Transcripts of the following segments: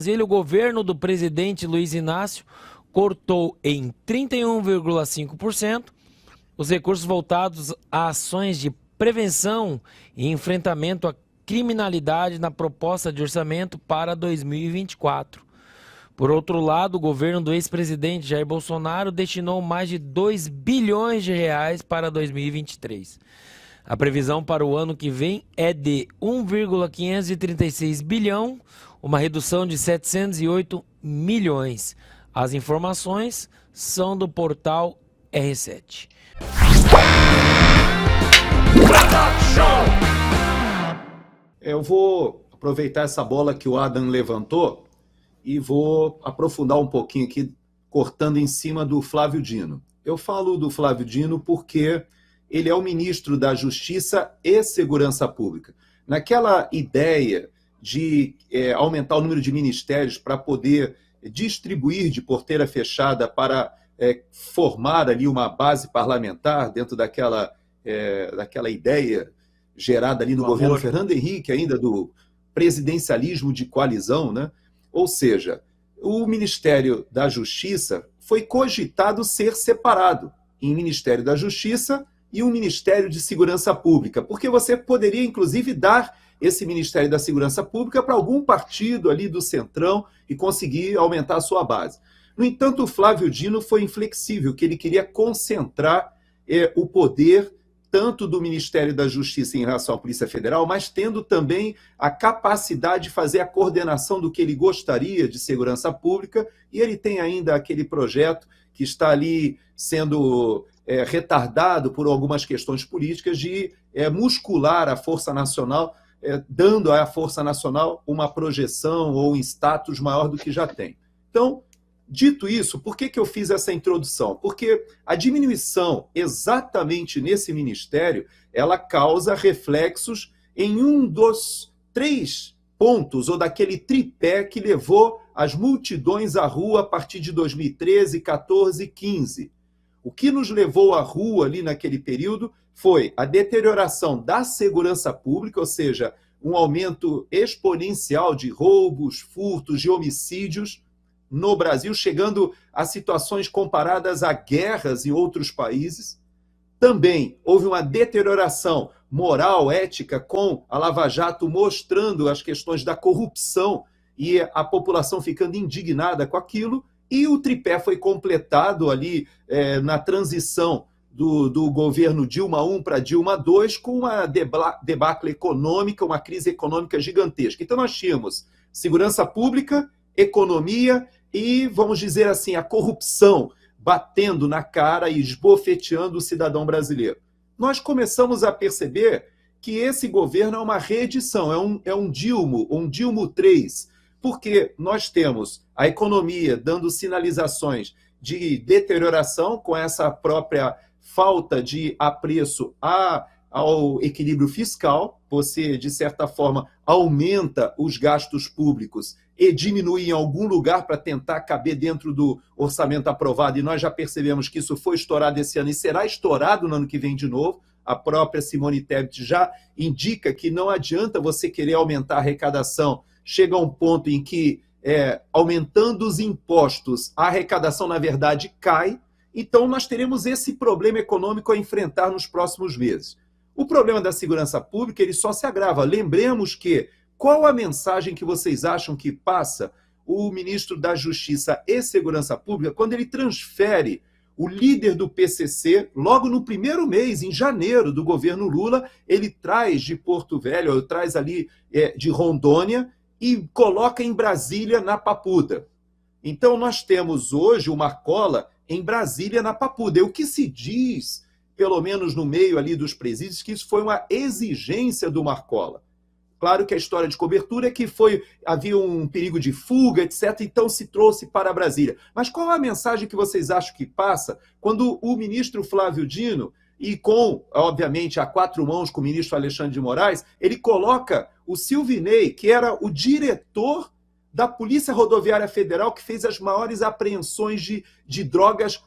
O governo do presidente Luiz Inácio cortou em 31,5% os recursos voltados a ações de prevenção e enfrentamento à criminalidade na proposta de orçamento para 2024. Por outro lado, o governo do ex-presidente Jair Bolsonaro destinou mais de 2 bilhões de reais para 2023. A previsão para o ano que vem é de 1,536 bilhão, uma redução de 708 milhões. As informações são do portal R7. Eu vou aproveitar essa bola que o Adam levantou e vou aprofundar um pouquinho aqui, cortando em cima do Flávio Dino. Eu falo do Flávio Dino porque ele é o ministro da Justiça e Segurança Pública. Naquela ideia de aumentar o número de ministérios para poder distribuir de porteira fechada para formar ali uma base parlamentar dentro daquela ideia gerada ali no governo Fernando Henrique, ainda do presidencialismo de coalizão, né? Ou seja, o Ministério da Justiça foi cogitado ser separado em Ministério da Justiça e um Ministério de Segurança Pública, porque você poderia, inclusive, dar esse Ministério da Segurança Pública para algum partido ali do Centrão e conseguir aumentar a sua base. No entanto, o Flávio Dino foi inflexível, que ele queria concentrar o poder tanto do Ministério da Justiça em relação à Polícia Federal, mas tendo também a capacidade de fazer a coordenação do que ele gostaria de segurança pública, e ele tem ainda aquele projeto que está ali sendo retardado por algumas questões políticas de muscular a Força Nacional, dando à Força Nacional uma projeção ou um status maior do que já tem. Então, dito isso, por que eu fiz essa introdução? Porque a diminuição exatamente nesse ministério, ela causa reflexos em um dos 3 pontos, ou daquele tripé que levou as multidões à rua a partir de 2013, 14 e 15. O que nos levou à rua ali naquele período foi a deterioração da segurança pública, ou seja, um aumento exponencial de roubos, furtos e homicídios no Brasil, chegando a situações comparadas a guerras em outros países. Também houve uma deterioração moral, ética, com a Lava Jato mostrando as questões da corrupção e a população ficando indignada com aquilo. E o tripé foi completado ali na transição do governo Dilma I para Dilma II, com uma debacle econômica, uma crise econômica gigantesca. Então nós tínhamos segurança pública, economia e, vamos dizer assim, a corrupção batendo na cara e esbofeteando o cidadão brasileiro. Nós começamos a perceber que esse governo é uma reedição, é um Dilma 3, porque nós temos a economia dando sinalizações de deterioração com essa própria falta de apreço ao equilíbrio fiscal. Você, de certa forma, aumenta os gastos públicos e diminui em algum lugar para tentar caber dentro do orçamento aprovado, e nós já percebemos que isso foi estourado esse ano e será estourado no ano que vem de novo. A própria Simone Tebet já indica que não adianta você querer aumentar a arrecadação, chega a um ponto em que, aumentando os impostos, a arrecadação, na verdade, cai. Então, nós teremos esse problema econômico a enfrentar nos próximos meses. O problema da segurança pública, ele só se agrava. Lembremos que, qual a mensagem que vocês acham que passa o ministro da Justiça e Segurança Pública quando ele transfere o líder do PCC, logo no primeiro mês, em janeiro, do governo Lula, ele traz de Porto Velho, traz ali de Rondônia, e coloca em Brasília, na Papuda. Então, nós temos hoje uma cola em Brasília, na Papuda. E o que se diz, pelo menos no meio ali dos presídios, que isso foi uma exigência do Marcola. Claro que a história de cobertura é que havia um perigo de fuga, etc., então se trouxe para Brasília. Mas qual a mensagem que vocês acham que passa quando o ministro Flávio Dino, e com, obviamente, a 4 mãos com o ministro Alexandre de Moraes, ele coloca o Silvinei, que era o diretor da Polícia Rodoviária Federal, que fez as maiores apreensões de drogas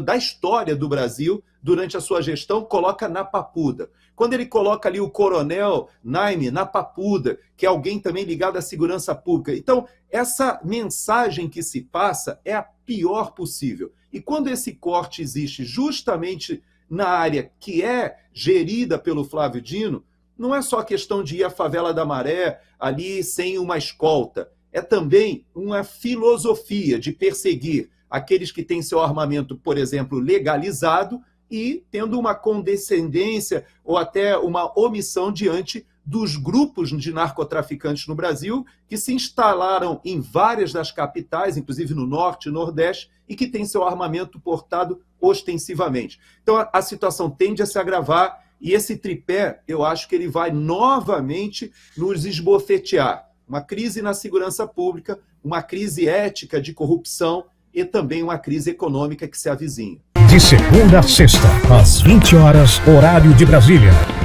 da história do Brasil durante a sua gestão, coloca na Papuda. Quando ele coloca ali o coronel Naime na Papuda, que é alguém também ligado à segurança pública. Então, essa mensagem que se passa é a pior possível. E quando esse corte existe justamente na área que é gerida pelo Flávio Dino, não é só a questão de ir à favela da Maré ali sem uma escolta. É também uma filosofia de perseguir aqueles que têm seu armamento, por exemplo, legalizado e tendo uma condescendência ou até uma omissão diante dos grupos de narcotraficantes no Brasil que se instalaram em várias das capitais, inclusive no Norte e Nordeste, e que têm seu armamento portado ostensivamente. Então a situação tende a se agravar e esse tripé, eu acho que ele vai novamente nos esbofetear. Uma crise na segurança pública, uma crise ética de corrupção e também uma crise econômica que se avizinha. De segunda a sexta, às 20 horas, horário de Brasília.